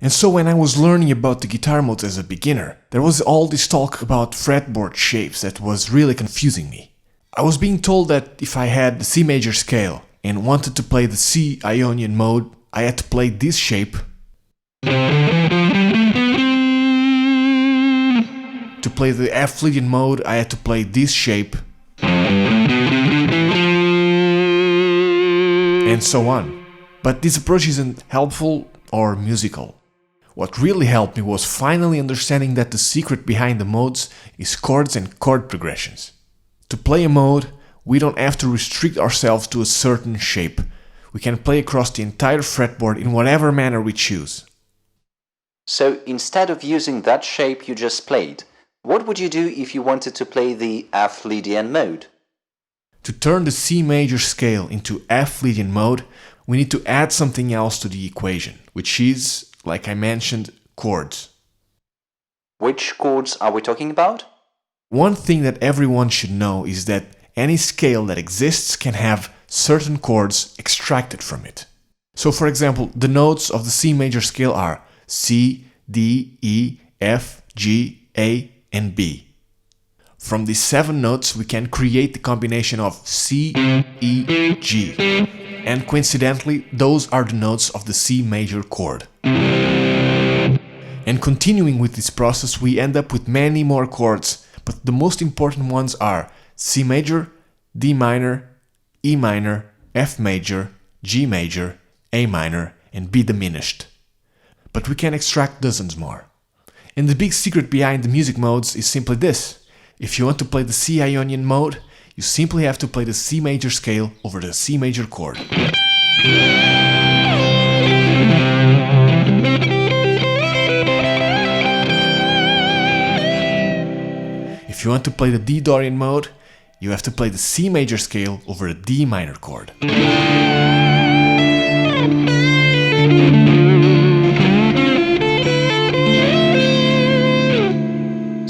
And so when I was learning about the guitar modes as a beginner, there was all this talk about fretboard shapes that was really confusing me. I was being told that if I had the C major scale and wanted to play the C Ionian mode, I had to play this shape. To play the F Lydian mode, I had to play this shape. And so on. But this approach isn't helpful or musical. What really helped me was finally understanding that the secret behind the modes is chords and chord progressions. To play a mode, we don't have to restrict ourselves to a certain shape. We can play across the entire fretboard in whatever manner we choose. So instead of using that shape you just played, what would you do if you wanted to play the F Lydian mode? To turn the C major scale into F Lydian mode, we need to add something else to the equation, which is, like I mentioned, chords. Which chords are we talking about? One thing that everyone should know is that any scale that exists can have certain chords extracted from it. So for example, the notes of the C major scale are C, D, E, F, G, A, and B. From these 7 notes we can create the combination of C, E, G. And coincidentally, those are the notes of the C major chord. And continuing with this process, we end up with many more chords, but the most important ones are C major, D minor, E minor, F major, G major, A minor, and B diminished. But we can extract dozens more. And the big secret behind the music modes is simply this. If you want to play the C Ionian mode, you simply have to play the C major scale over the C major chord. If you want to play the D Dorian mode, you have to play the C major scale over the D minor chord.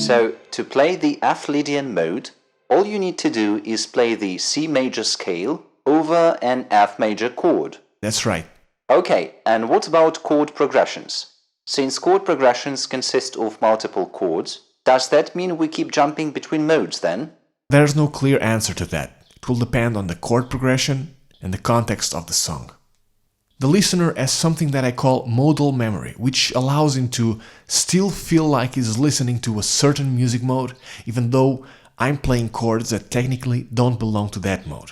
So, to play the F Lydian mode, all you need to do is play the C major scale over an F major chord. That's right. Okay, and what about chord progressions? Since chord progressions consist of multiple chords, does that mean we keep jumping between modes then? There's no clear answer to that. It will depend on the chord progression and the context of the song. The listener has something that I call modal memory, which allows him to still feel like he's listening to a certain music mode, even though I'm playing chords that technically don't belong to that mode.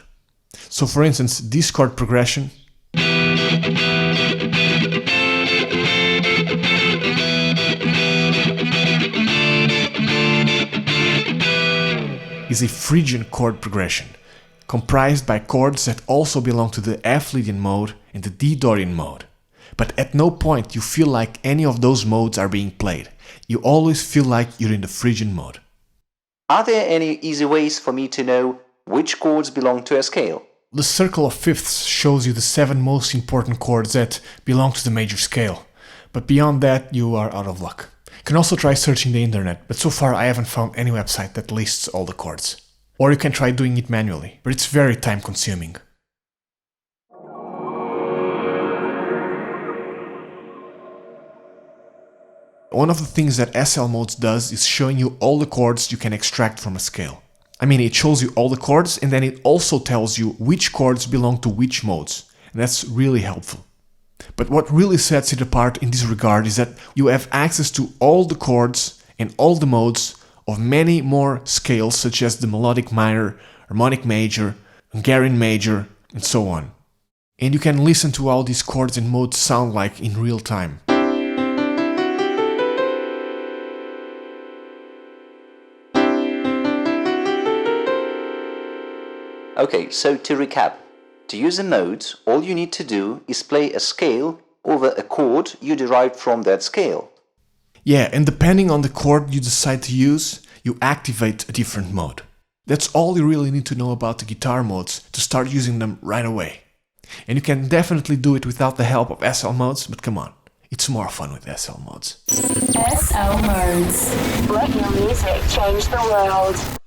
So for instance, this chord progression is a Phrygian chord progression, comprised by chords that also belong to the F Lydian mode and the D Dorian mode. But at no point you feel like any of those modes are being played. You always feel like you're in the Phrygian mode. Are there any easy ways for me to know which chords belong to a scale? The circle of fifths shows you the 7 most important chords that belong to the major scale. But beyond that, you are out of luck. You can also try searching the internet, but so far I haven't found any website that lists all the chords. Or you can try doing it manually, but it's very time consuming. One of the things that SLModes does is showing you all the chords you can extract from a scale. I mean, it shows you all the chords and then it also tells you which chords belong to which modes. And that's really helpful. But what really sets it apart in this regard is that you have access to all the chords and all the modes of many more scales such as the melodic minor, harmonic major, Hungarian major, and so on. And you can listen to how these chords and modes sound like in real time. Okay, so to recap, to use a mode, all you need to do is play a scale over a chord you derived from that scale. Yeah, and depending on the chord you decide to use, you activate a different mode. That's all you really need to know about the guitar modes to start using them right away. And you can definitely do it without the help of SLModes, but come on, it's more fun with SLModes. SLModes. Let your music change the world.